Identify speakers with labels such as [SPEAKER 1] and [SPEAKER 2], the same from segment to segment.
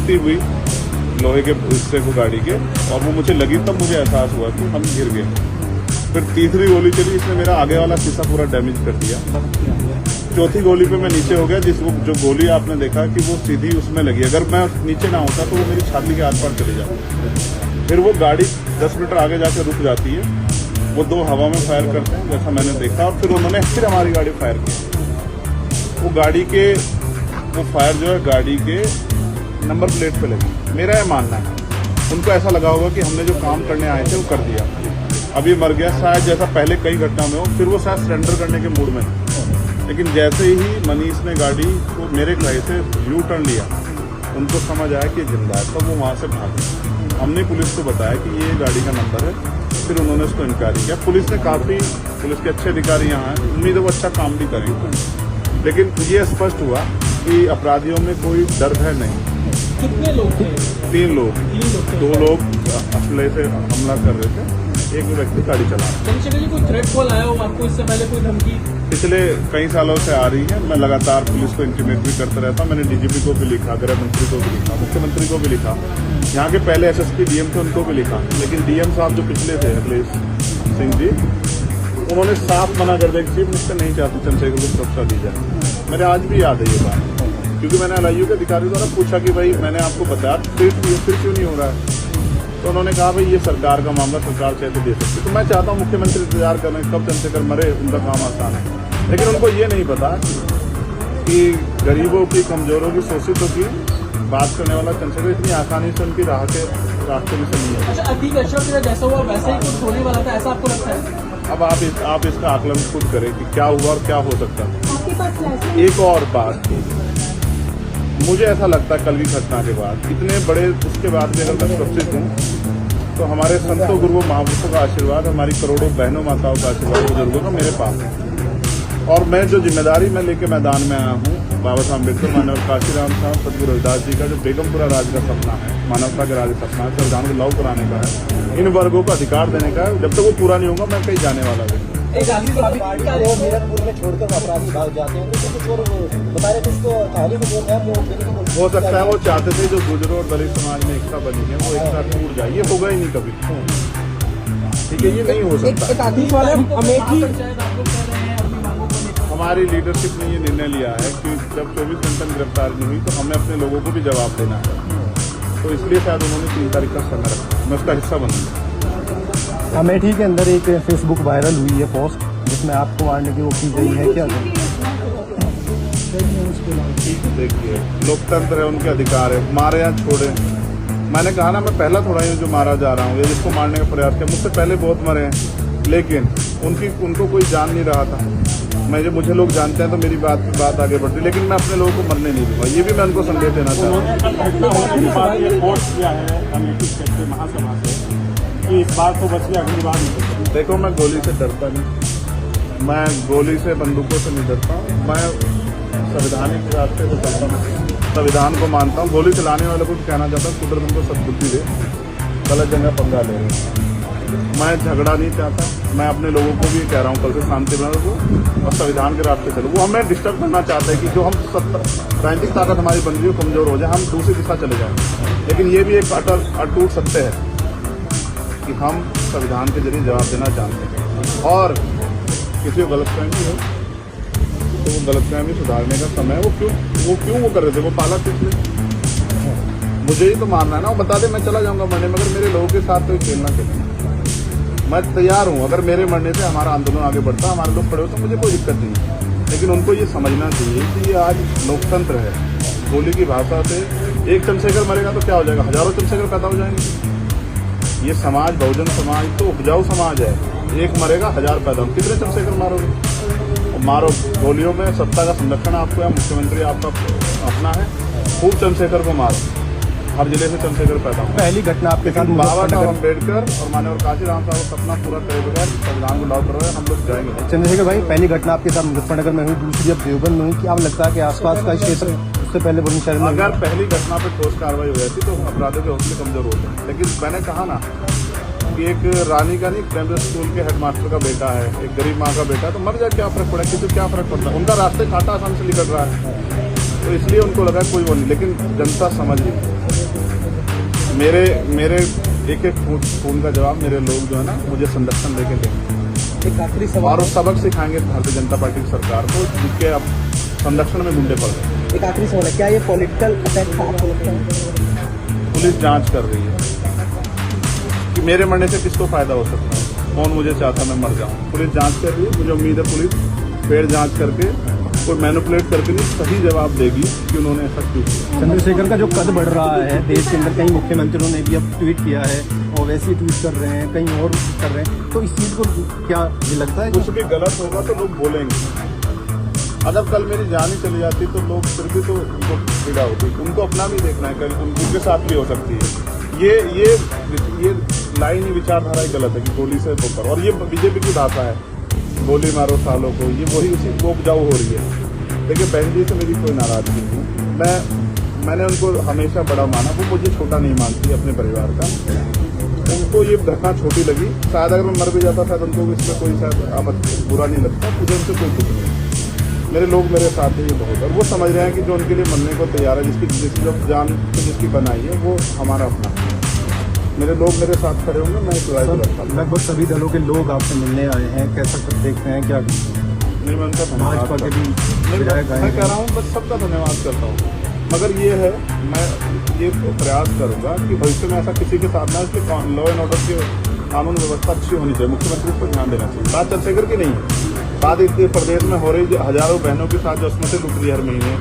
[SPEAKER 1] टूटती हुई लोहे के हिस्से को गाड़ी के, और वो मुझे लगी तब मुझे एहसास हुआ कि हम गिर गए। फिर तीसरी गोली चली, इसने मेरा आगे वाला शीशा पूरा डैमेज कर दिया। चौथी गोली पे मैं नीचे हो गया, जो गोली आपने देखा कि वो सीधी उसमें लगी। अगर मैं नीचे ना होता तो वो मेरी छाती के आर पार चली जाती। फिर वो गाड़ी 10 मीटर आगे जाकर रुक जाती है। वो दो हवा में फायर करते हैं जैसा मैंने देखा, और फिर उन्होंने फिर हमारी गाड़ी फायर की। वो गाड़ी के वो फायर जो है गाड़ी के नंबर प्लेट पे लगी। मेरा यह मानना है, उनको ऐसा लगा होगा कि हमने जो काम करने आए थे वो कर दिया, अब ये मर गया शायद, जैसा पहले कई घटना में हो। फिर वो शायद सरेंडर करने के मूड में, लेकिन जैसे ही मनीष ने गाड़ी को मेरे कहे से यू टर्न लिया, उनको समझ आया कि जिंदा है, तो वो वहाँ से भागे। हमने पुलिस को बताया कि ये गाड़ी का नंबर है, फिर उन्होंने उसको इंक्वायरी किया। पुलिस ने पुलिस के अच्छे अधिकारी यहाँ हैं, उम्मीद है वो अच्छा काम भी करेंगे। लेकिन ये स्पष्ट हुआ कि अपराधियों में कोई डर है नहीं।
[SPEAKER 2] कितने लोग थे?
[SPEAKER 1] 3 लोग, 2 लोग असले से हमला कर रहे थे, एक व्यक्ति गाड़ी चला रहा।
[SPEAKER 2] चंद्रशेखर जी, कोई थ्रेट कॉल आया हो आपको इससे पहले, कोई धमकी?
[SPEAKER 1] पिछले कई सालों से आ रही है। मैं लगातार पुलिस को इंटीमेट भी करता रहता हूँ। मैंने डीजीपी को भी लिखा, गृह मंत्री को भी लिखा, मुख्यमंत्री को भी लिखा, यहाँ के पहले एसएसपी डीएम थे उनको भी लिखा। लेकिन डीएम साहब जो पिछले थे अखिलेश सिंह जी, उन्होंने साफ मना कर दिया कि चीफ मिनिस्टर नहीं चाहते चंद्रशेखर को सुरक्षा दी जाए। मेरे आज भी याद है ये बात, क्योंकि मैंने एलआईयू के अधिकारियों द्वारा पूछा कि भाई मैंने आपको बताया, फिर क्यों नहीं हो रहा है? तो उन्होंने कहा भाई ये सरकार का मामला, सरकार चाहे दे सकती। तो मैं चाहता हूँ मुख्यमंत्री इंतजार करें कब चंद्रशेखर मरे, उनका काम आसान है। लेकिन उनको ये नहीं पता कि गरीबों की, कमजोरों की, शोषितों की बात करने वाला चंद्रशेखर इतनी आसानी से उनकी रास्ते में से नहीं है।
[SPEAKER 2] अच्छा, अतीक अशरफ का जैसा हुआ वैसा ही कुछ होने वाला था, ऐसा आपको लगता है?
[SPEAKER 1] अब आप इसका आकलन खुद करें कि क्या हुआ और क्या हो सकता है। एक और बात, मुझे ऐसा लगता है कल की घटना के बाद, इतने बड़े उसके बाद भी अगर मैं सुरक्षित हूँ तो हमारे संतों गुरुओं महापुरुषों का आशीर्वाद, हमारी करोड़ों बहनों माताओं का आशीर्वाद, बुजुर्गों का मेरे पास है। और मैं जो जिम्मेदारी मैं लेके मैदान में आया हूँ, बाबा साहब अम्बेडकर, मानव काशीराम साहब, सदगुरु रविदास जी का जो बेगमपुरा राज का सपना है, मानवता के राज का सपना है, संविधान को लागू कराने का है, इन वर्गों को अधिकार देने का है। जब तक वो पूरा नहीं होगा मैं कहीं जाने वाला नहीं।
[SPEAKER 3] मीरपुर में छोड़कर अपराधी भाग जाते हैं, तो कुछ और बता रहे थे उसको कहानी में जो है
[SPEAKER 1] हो सकता है वो चाहते थे जो गुजरों और दलित समाज में एकता बनी है वो एकता टूट जाए। ये होगा ही नहीं कभी, ठीक है, ये नहीं हो सकता। हमारी लीडरशिप ने ये निर्णय लिया है कि जब 24 घंटे में गिरफ्तारी नहीं हुई तो हमें अपने लोगों को भी जवाब देना है, तो इसलिए शायद उन्होंने 3 तारीख का समय रखा। मैं उसका हिस्सा बनूंगा।
[SPEAKER 4] अमेठी के अंदर एक फेसबुक वायरल हुई है पोस्ट जिसमें आपको मारने की वो की गई है, क्या
[SPEAKER 1] देखिए, लोकतंत्र है, उनके अधिकार है, मारे या छोड़े। मैंने कहा ना, मैं पहला थोड़ा ही जो मारा जा रहा हूँ या जिसको मारने का प्रयास किया, मुझसे पहले बहुत मरे हैं, लेकिन उनको कोई जान नहीं रहा था। मुझे लोग जानते हैं तो मेरी बात आगे बढ़ती, लेकिन मैं अपने लोगों को मरने नहीं दूंगा। ये भी मैं उनको संदेश देना चाहता हूँ।
[SPEAKER 4] इस बात को बच गया, अगली बार नहीं।
[SPEAKER 1] देखो, मैं गोली से डरता नहीं, मैं गोली से, बंदूकों से नहीं डरता। मैं संवैधानिक रास्ते से चलता हूँ, संविधान को मानता हूँ। गोली चलाने वाले को कहना चाहता हूँ कुदरत उनको सद्बुद्धि दे, गलत जगह पंगा ले रहे। मैं झगड़ा नहीं चाहता, मैं अपने लोगों को भी कह रहा हूँ कल से शांति बना रखो और संविधान के रास्ते चलो। वो हमें डिस्टर्ब करना चाहते हैं कि जो हम राजनीतिक ताकत हमारी बन गई कमजोर हो जाए, हम दूसरी दिशा चले जाएं। लेकिन ये भी एक अटूट सत्य है कि हम संविधान के जरिए जवाब देना जानते हैं, और किसी को गलतफहमी हो तो वो गलतफहमी सुधारने का समय है। वो क्यों कर रहे थे, वो पाला किस लिए? मुझे ही तो मानना है ना। वो बता दे मैं चला जाऊंगा मरने, मगर मेरे लोगों के साथ तो खेलना खेलना मैं तैयार हूँ। अगर मेरे मरने से हमारा आंदोलन आगे बढ़ता, हमारे लोग खड़े हो, तो मुझे कोई दिक्कत नहीं। लेकिन उनको ये समझना चाहिए कि ये आज लोकतंत्र है। गोली की भाषा से एक चंद्रशेखर मरेगा तो क्या हो जाएगा, हजारों चंद्रशेखर पैदा हो जाएंगे। ये समाज, बहुजन समाज तो उपजाऊ समाज है। एक मरेगा 1000 पैदा हो, कितने चंद्रशेखर मारोगे? मारो। गोलियों में सत्ता का संरक्षण आपको या मुख्यमंत्री आपका अपना है, खूब चंद्रशेखर को मारो। हर जिले से चंद्रशेखर पैदा हो।
[SPEAKER 4] पहली घटना आपके साथ
[SPEAKER 1] बाबा साहब अम्बेडकर और मानव काशीराम साहब का सपना पूरा करे बगैर संविधान को लागू कर रहे हैं, हम लोग जाएंगे।
[SPEAKER 4] चंद्रशेखर भाई, पहली घटना आपके साथ मुजफ्फरनगर में हुई, दूसरी अब देवबंद में हुई। क्या आप लगता है कि आसपास का क्षेत्र उससे पहले बुलंदशहर में?
[SPEAKER 1] अगर पहली घटना पे ठोस कार्रवाई हो जाती तो अपराधियों के हौसले कमजोर होते हैं। लेकिन मैंने कहा ना कि एक रानी का नहीं, प्राइमरी स्कूल के हेडमास्टर का बेटा है, एक गरीब माँ का बेटा, तो मर जाए क्या फर्क पड़ा, किसी को क्या फर्क पड़ता है? उनका रास्ते काटा आसान से निकल रहा है, तो इसलिए उनको लगा कोई वो नहीं। लेकिन जनता समझ गई। मेरे मेरे एक एक फोन का जवाब मेरे लोग जो है ना मुझे संरक्षण देके देंगे
[SPEAKER 3] एक आखिरी
[SPEAKER 1] और
[SPEAKER 3] सवाल
[SPEAKER 1] वो सबक सिखाएंगे भारतीय जनता पार्टी की सरकार को जिसके अब संरक्षण में गुंडे पड़ गए।
[SPEAKER 3] एक आखिरी सवाल है, क्या ये पॉलिटिकल अटैक था आपको लगता है?
[SPEAKER 1] पुलिस जांच कर रही है कि मेरे मरने से किसको फायदा हो सकता है, कौन मुझे चाहता मैं मर जाऊं। पुलिस जांच कर रही है, मुझे उम्मीद है पुलिस फेर जांच करके कोई मैनिपुलेट करके नहीं सही जवाब देगी कि उन्होंने ऐसा क्यों किया।
[SPEAKER 4] चंद्रशेखर का जो कद बढ़ रहा है देश के अंदर, कई मुख्यमंत्रियों ने भी अब ट्वीट किया है और वैसे ही ट्वीट कर रहे हैं, कहीं और कर रहे हैं, तो इस चीज़ को क्या ये लगता है
[SPEAKER 1] कुछ भी गलत होगा तो लोग बोलेंगे। अगर कल मेरी जान ही चली जाती तो लोग फिर भी तो उनको पीड़ा होती, उनको अपना भी देखना है, कल उनके साथ भी हो सकती है। ये लाइन ही विचारधारा ही गलत है कि गोली से ऊपर, और ये बीजेपी की भाषा है गोली मारो सालों को, ये वही उसी को उपजाऊ हो रही है। देखिए बहन जी से मेरी कोई नाराजगी नहीं, मैंने उनको हमेशा बड़ा माना, वो मुझे छोटा नहीं मानती अपने परिवार का। उनको ये घटना छोटी लगी, शायद अगर मैं मर भी जाता शायद उनको इसमें कोई शायद आपत्ति बुरा नहीं लगता, मुझे उनसे कोई दुख नहीं। मेरे लोग मेरे साथ ही बहुत, और वो समझ रहे हैं कि जो उनके लिए मरने को तैयार है, जिसकी जो जान जिसकी बनाई है वो हमारा अपना है। मेरे लोग मेरे साथ खड़े होंगे, मैं इस राय को रखता हूं।
[SPEAKER 4] लगभग सभी दलों के लोग आपसे मिलने आए हैं, कैसा देखते हैं, क्या
[SPEAKER 1] नहीं मैं उनका
[SPEAKER 4] भाजपा के भी विधायक आए
[SPEAKER 1] मैं कह
[SPEAKER 4] हैं।
[SPEAKER 1] रहा हूँ बस सबका धन्यवाद करता हूँ, मगर ये है मैं ये प्रयास करूंगा कि भविष्य में ऐसा किसी के साथ ना, इसलिए लॉ एंड ऑर्डर की कानून व्यवस्था अच्छी होनी चाहिए, मुख्यमंत्री पर ध्यान देना चाहिए। बात चंद्रशेखर की नहीं है, बात इतने प्रदेश में हो रही हजारों बहनों के साथ जो असमतें लुट रही है हर महीने,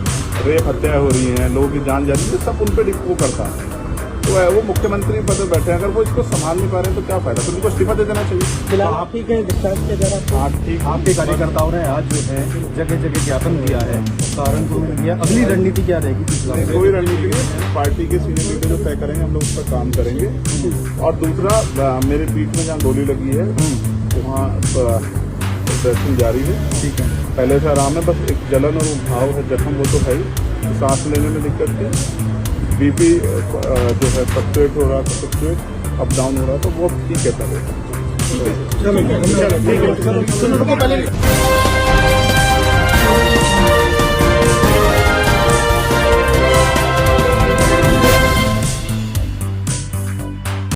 [SPEAKER 1] रेप हत्या हो रही हैं, लोगों की जान जा रही है, सब उन पर वो करता है। तो वो मुख्यमंत्री पद पर बैठे हैं, अगर वो इसको संभाल नहीं पा रहे हैं तो क्या फायदा, तो उनको इस्तीफा दे देना चाहिए।
[SPEAKER 3] फिलहाल आप ही के डिस्चार्ज के जरा
[SPEAKER 1] हाँ ठीक,
[SPEAKER 4] आपके कार्यकर्ताओं ने आज जो है जगह जगह ज्ञापन दिया है, सहारनपुर में दिया, अगली रणनीति क्या रहेगी?
[SPEAKER 1] नहीं, कोई रणनीति नहीं, पार्टी के सीनियर लीडर जो तय करेंगे हम लोग उस पर काम करेंगे। और दूसरा मेरे पीठ में जहाँ गोली लगी है वहाँ ड्रेसिंग जारी है, ठीक है, पहले से आराम है, बस एक जलन और घाव है, जख्म वो तो है ही, सांस लेने में दिक्कत है, बीपी जो है फ्लक्चुएट हो रहा था, अप डाउन हो रहा, तो वो ठीक है पहले।
[SPEAKER 3] चलो